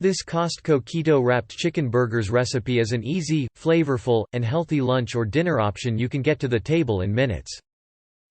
This Costco Keto-Wrapped chicken burgers recipe is an easy, flavorful, and healthy lunch or dinner option you can get to the table in minutes.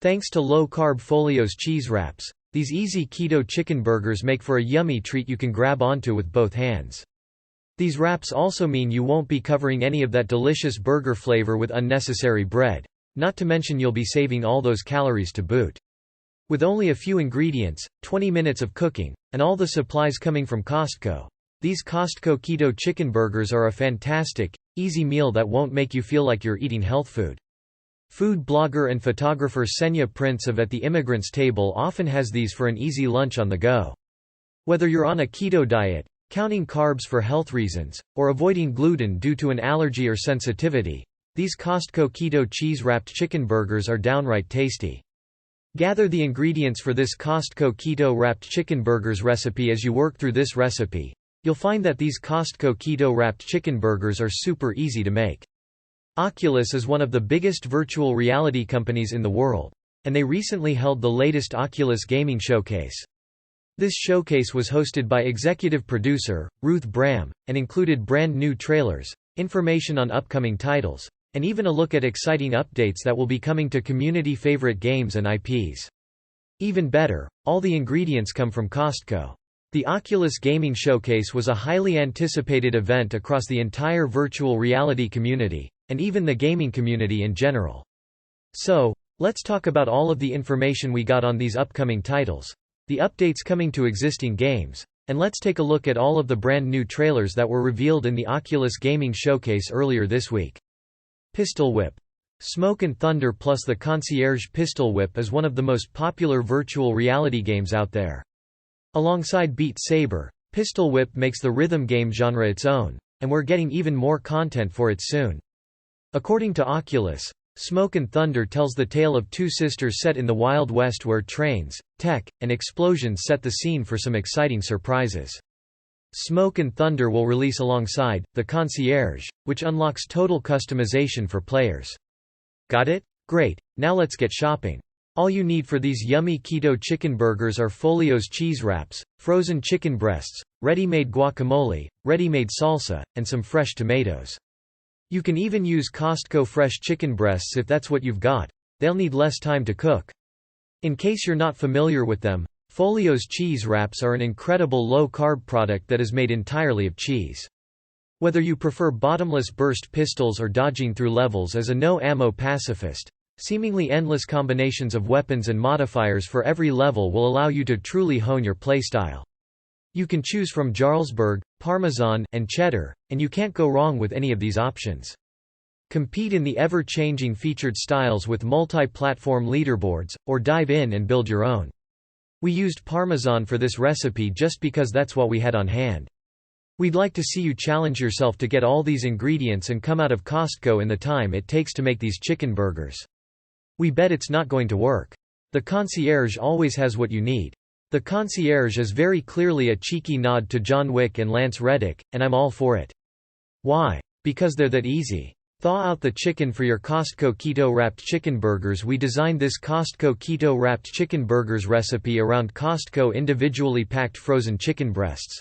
Thanks to low-carb Folios cheese wraps, these easy keto chicken burgers make for a yummy treat you can grab onto with both hands. These wraps also mean you won't be covering any of that delicious burger flavor with unnecessary bread, not to mention you'll be saving all those calories to boot. With only a few ingredients, 20 minutes of cooking, and all the supplies coming from Costco, these Costco keto chicken burgers are a fantastic, easy meal that won't make you feel like you're eating health food. Food blogger and photographer Senya Prince of At the Immigrant's Table often has these for an easy lunch on the go. Whether you're on a keto diet, counting carbs for health reasons, or avoiding gluten due to an allergy or sensitivity, these Costco keto cheese-wrapped chicken burgers are downright tasty. Gather the ingredients for this Costco keto-wrapped chicken burgers recipe. As you work through this recipe, you'll find that these Costco keto-wrapped chicken burgers are super easy to make. Oculus is one of the biggest virtual reality companies in the world, and they recently held the latest Oculus Gaming Showcase. This showcase was hosted by executive producer, Ruth Bram, and included brand new trailers, information on upcoming titles, and even a look at exciting updates that will be coming to community favorite games and IPs. Even better, all the ingredients come from Costco. The Oculus Gaming Showcase was a highly anticipated event across the entire virtual reality community, and even the gaming community in general. So, let's talk about all of the information we got on these upcoming titles, the updates coming to existing games, and let's take a look at all of the brand new trailers that were revealed in the Oculus Gaming Showcase earlier this week. Pistol Whip. Smoke and Thunder plus the Concierge Pistol Whip is one of the most popular virtual reality games out there. Alongside Beat Saber, Pistol Whip makes the rhythm game genre its own, and we're getting even more content for it soon. According to Oculus, Smoke and Thunder tells the tale of two sisters set in the Wild West where trains, tech, and explosions set the scene for some exciting surprises. Smoke and Thunder will release alongside The Concierge, which unlocks total customization for players. Got it? Great, now let's get shopping. All you need for these yummy keto chicken burgers are Folios cheese wraps, frozen chicken breasts, ready-made guacamole, ready-made salsa, and some fresh tomatoes. You can even use Costco fresh chicken breasts if that's what you've got. They'll need less time to cook. In case you're not familiar with them, Folios cheese wraps are an incredible low-carb product that is made entirely of cheese. Whether you prefer bottomless burst pistols or dodging through levels as a no-ammo pacifist, seemingly endless combinations of weapons and modifiers for every level will allow you to truly hone your playstyle. You can choose from Jarlsberg, Parmesan, and Cheddar, and you can't go wrong with any of these options. Compete in the ever-changing featured styles with multi-platform leaderboards, or dive in and build your own. We used Parmesan for this recipe just because that's what we had on hand. We'd like to see you challenge yourself to get all these ingredients and come out of Costco in the time it takes to make these chicken burgers. We bet it's not going to work. The Concierge always has what you need. The Concierge is very clearly a cheeky nod to John Wick and Lance Reddick, and I'm all for it. Why? Because they're that easy. Thaw out the chicken for your Costco keto-wrapped chicken burgers. We designed this Costco keto-wrapped chicken burgers recipe around Costco individually packed frozen chicken breasts.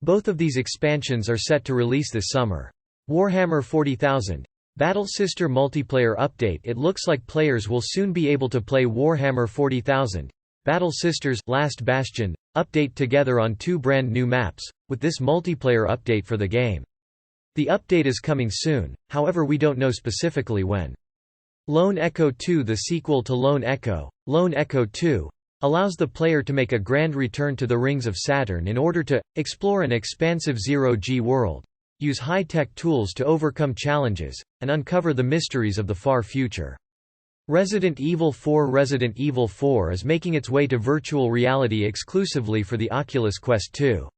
Both of these expansions are set to release this summer. Warhammer 40,000. Battle Sister Multiplayer Update. It looks like players will soon be able to play Warhammer 40,000. Battle Sisters Last Bastion update together on two brand new maps, with this multiplayer update for the game. The update is coming soon, however we don't know specifically when. Lone Echo 2. The sequel to Lone Echo, Lone Echo 2, allows the player to make a grand return to the rings of Saturn in order to explore an expansive zero-G world, use high-tech tools to overcome challenges, and uncover the mysteries of the far future. Resident Evil 4. Resident Evil 4 is making its way to virtual reality exclusively for the Oculus Quest 2.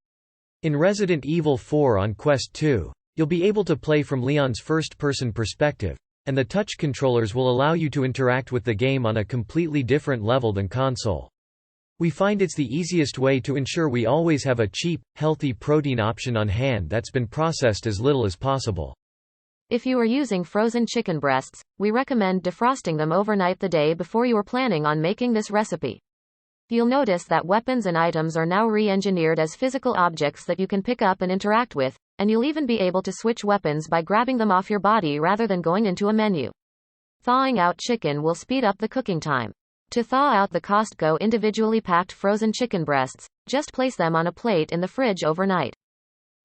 In Resident Evil 4 on Quest 2, you'll be able to play from Leon's first-person perspective, and the touch controllers will allow you to interact with the game on a completely different level than console. We find it's the easiest way to ensure we always have a cheap, healthy protein option on hand that's been processed as little as possible. If you are using frozen chicken breasts, we recommend defrosting them overnight the day before you are planning on making this recipe. You'll notice that weapons and items are now re-engineered as physical objects that you can pick up and interact with, and you'll even be able to switch weapons by grabbing them off your body rather than going into a menu. Thawing out chicken will speed up the cooking time. To thaw out the Costco individually packed frozen chicken breasts, just place them on a plate in the fridge overnight.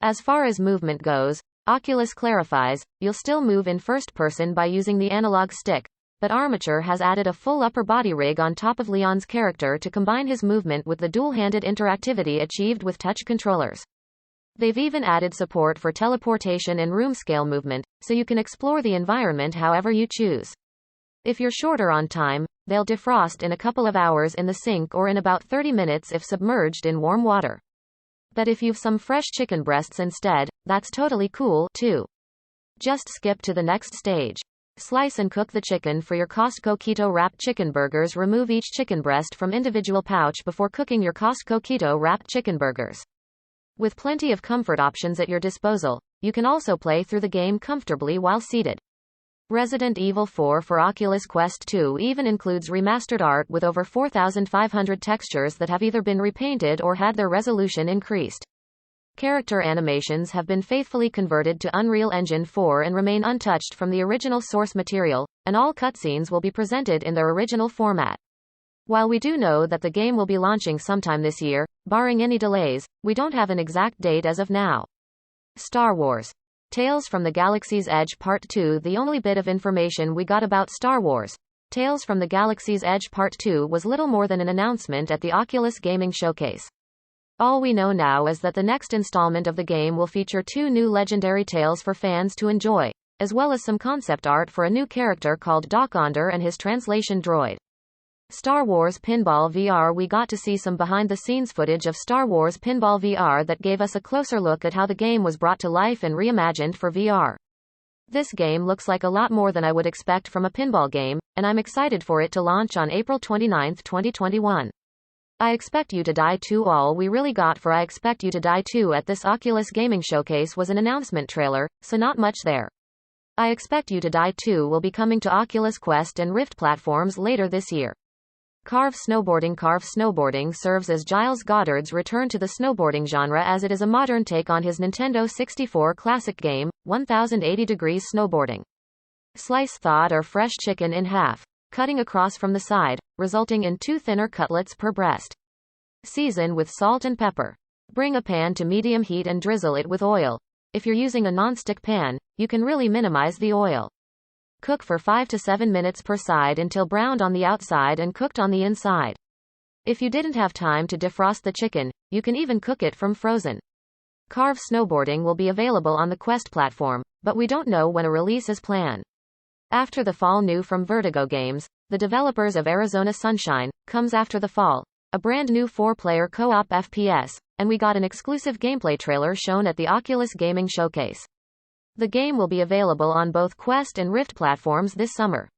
As far as movement goes, Oculus clarifies, you'll still move in first person by using the analog stick, but Armature has added a full upper body rig on top of Leon's character to combine his movement with the dual-handed interactivity achieved with touch controllers. They've even added support for teleportation and room-scale movement, so you can explore the environment however you choose. If you're shorter on time, they'll defrost in a couple of hours in the sink or in about 30 minutes if submerged in warm water. But if you've some fresh chicken breasts instead, that's totally cool, too. Just skip to the next stage. Slice and cook the chicken for your Costco Keto-Wrapped chicken burgers. Remove each chicken breast from individual pouch before cooking your Costco Keto-Wrapped chicken burgers. With plenty of comfort options at your disposal, you can also play through the game comfortably while seated. Resident Evil 4 for Oculus Quest 2 even includes remastered art with over 4,500 textures that have either been repainted or had their resolution increased. Character animations have been faithfully converted to Unreal Engine 4 and remain untouched from the original source material, and all cutscenes will be presented in their original format. While we do know that the game will be launching sometime this year, barring any delays, we don't have an exact date as of now. Star Wars. Tales from the Galaxy's Edge Part 2. The only bit of information we got about Star Wars, Tales from the Galaxy's Edge Part 2 was little more than an announcement at the Oculus Gaming Showcase. All we know now is that the next installment of the game will feature 2 new legendary tales for fans to enjoy, as well as some concept art for a new character called Doc-Onder and his translation droid. Star Wars Pinball VR. We got to see some behind-the-scenes footage of Star Wars Pinball VR that gave us a closer look at how the game was brought to life and reimagined for VR. This game looks like a lot more than I would expect from a pinball game, and I'm excited for it to launch on April 29, 2021. I Expect You to Die 2. All we really got for I Expect You to Die 2 at this Oculus Gaming Showcase was an announcement trailer, so not much there. I Expect You to Die 2 will be coming to Oculus Quest and Rift platforms later this year. Carve Snowboarding. Carve Snowboarding serves as Giles Goddard's return to the snowboarding genre, as it is a modern take on his Nintendo 64 classic game, 1080 Degrees Snowboarding. Slice thawed or fresh chicken in half, cutting across from the side, resulting in 2 thinner cutlets per breast. Season with salt and pepper. Bring a pan to medium heat and drizzle it with oil. If you're using a non-stick pan, you can really minimize the oil. Cook for 5 to 7 minutes per side until browned on the outside and cooked on the inside. If you didn't have time to defrost the chicken, you can even cook it from frozen. Carve Snowboarding will be available on the Quest platform, but we don't know when a release is planned. After the fall, new from Vertigo Games, the developers of Arizona Sunshine, comes after the fall, a brand new 4-player co-op FPS, and we got an exclusive gameplay trailer shown at the Oculus Gaming Showcase. The game will be available on both Quest and Rift platforms this summer.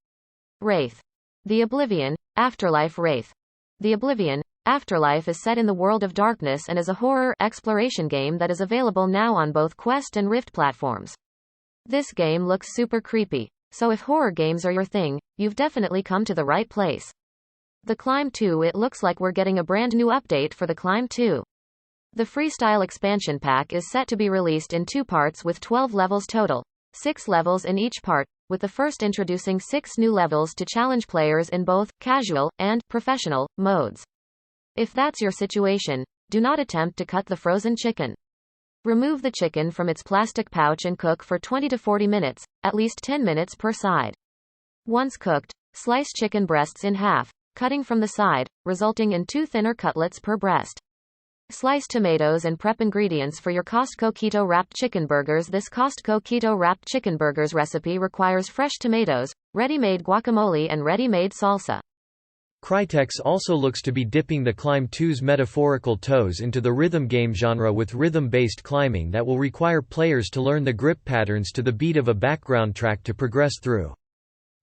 Wraith. The Oblivion, Afterlife. Wraith. The Oblivion, Afterlife is set in the world of darkness and is a horror exploration game that is available now on both Quest and Rift platforms. This game looks super creepy, so if horror games are your thing, you've definitely come to the right place. The Climb 2. It looks like we're getting a brand new update for The Climb 2. The Freestyle expansion pack is set to be released in 2 parts with 12 levels total, 6 levels in each part, with the first introducing 6 new levels to challenge players in both casual and professional modes. If that's your situation, do not attempt to cut the frozen chicken. Remove the chicken from its plastic pouch and cook for 20 to 40 minutes, at least 10 minutes per side. Once cooked, slice chicken breasts in half, cutting from the side, resulting in 2 thinner cutlets per breast. Slice tomatoes and prep ingredients for your Costco Keto-Wrapped chicken burgers. This Costco Keto-Wrapped chicken burgers recipe requires fresh tomatoes, ready-made guacamole and ready-made salsa. Crytek also looks to be dipping the Climb 2's metaphorical toes into the rhythm game genre with rhythm-based climbing that will require players to learn the grip patterns to the beat of a background track to progress through.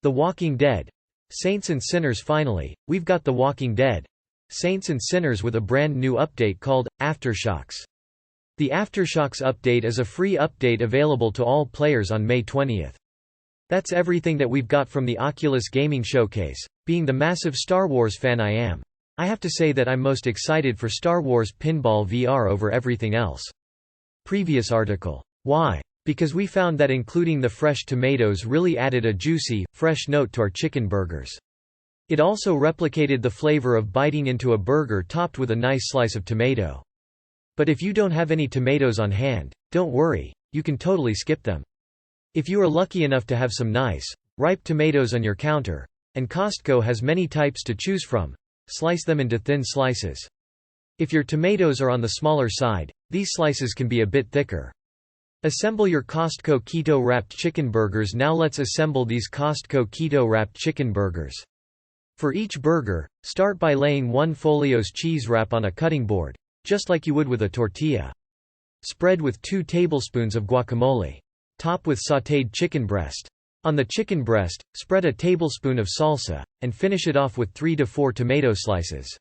The Walking Dead. Saints and Sinners. Finally, we've got The Walking Dead. Saints and Sinners with a brand new update called Aftershocks. The Aftershocks update is a free update available to all players on May 20th. That's everything that we've got from the Oculus Gaming Showcase. Being the massive Star Wars fan I am, I have to say that I'm most excited for Star Wars Pinball VR over everything else. Previous article. Why? Because we found that including the fresh tomatoes really added a juicy, fresh note to our chicken burgers. It also replicated the flavor of biting into a burger topped with a nice slice of tomato. But if you don't have any tomatoes on hand, don't worry, you can totally skip them. If you are lucky enough to have some nice, ripe tomatoes on your counter, and Costco has many types to choose from, slice them into thin slices. If your tomatoes are on the smaller side, these slices can be a bit thicker. Assemble your Costco Keto-Wrapped chicken burgers. Now let's assemble these Costco Keto-Wrapped chicken burgers. For each burger, start by laying one Folios cheese wrap on a cutting board, just like you would with a tortilla. Spread with 2 tablespoons of guacamole. Top with sautéed chicken breast. On the chicken breast, spread a tablespoon of salsa, and finish it off with 3 to 4 tomato slices.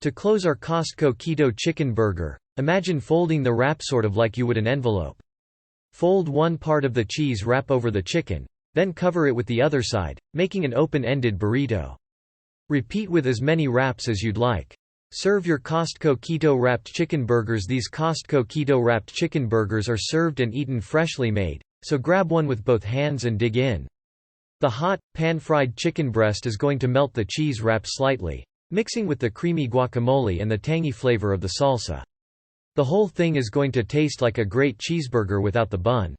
To close our Costco Keto chicken burger, imagine folding the wrap sort of like you would an envelope. Fold one part of the cheese wrap over the chicken, then cover it with the other side, making an open-ended burrito. Repeat with as many wraps as you'd like. Serve your Costco Keto-Wrapped chicken burgers. These Costco Keto-Wrapped chicken burgers are served and eaten freshly made, so grab one with both hands and dig in. The hot, pan-fried chicken breast is going to melt the cheese wrap slightly, mixing with the creamy guacamole and the tangy flavor of the salsa. The whole thing is going to taste like a great cheeseburger without the bun.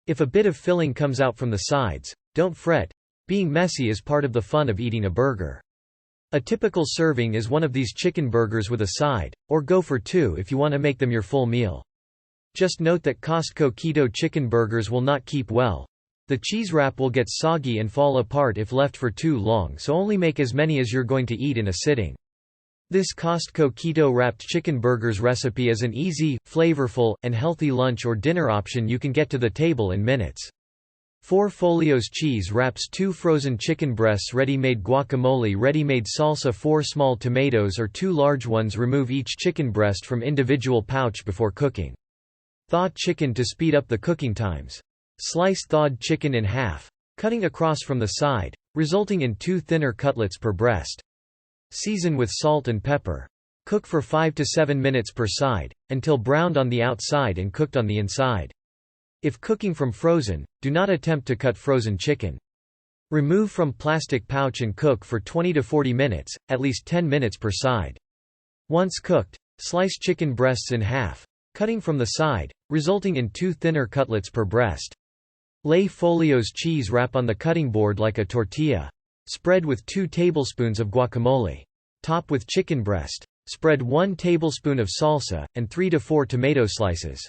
If a bit of filling comes out from the sides, don't fret. Being messy is part of the fun of eating a burger. A typical serving is one of these chicken burgers with a side, or go for 2 if you want to make them your full meal. Just note that Costco Keto chicken burgers will not keep well. The cheese wrap will get soggy and fall apart if left for too long, so only make as many as you're going to eat in a sitting. This Costco Keto-Wrapped chicken burgers recipe is an easy, flavorful, and healthy lunch or dinner option you can get to the table in minutes. 4 Folios cheese wraps, 2 frozen chicken breasts, ready-made guacamole, ready-made salsa, 4 small tomatoes or 2 large ones. Remove each chicken breast from individual pouch before cooking. Thaw chicken to speed up the cooking times. Slice thawed chicken in half, cutting across from the side, resulting in 2 thinner cutlets per breast. Season with salt and pepper. Cook for 5 to 7 minutes per side, until browned on the outside and cooked on the inside. If cooking from frozen, do not attempt to cut frozen chicken. Remove from plastic pouch and cook for 20 to 40 minutes, at least 10 minutes per side. Once cooked, slice chicken breasts in half, cutting from the side, resulting in 2 thinner cutlets per breast. Lay Folios cheese wrap on the cutting board like a tortilla. Spread with 2 tablespoons of guacamole. Top with chicken breast. Spread 1 tablespoon of salsa, and 3 to 4 tomato slices.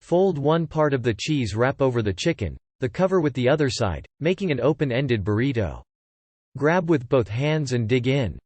Fold one part of the cheese wrap over the chicken, the cover with the other side, making an open-ended burrito. Grab with both hands and dig in.